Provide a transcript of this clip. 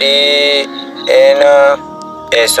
DNS۔